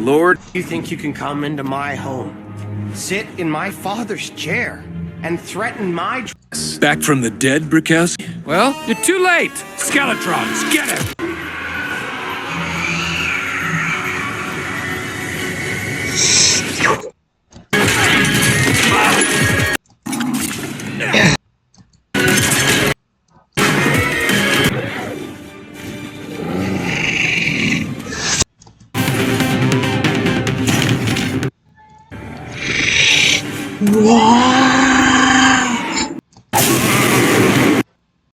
Lord, you think you can come into my home, sit in my father's chair, and threaten my... Back from the dead, Brikowski? Well, you're too late! Skeletrons, get him! What?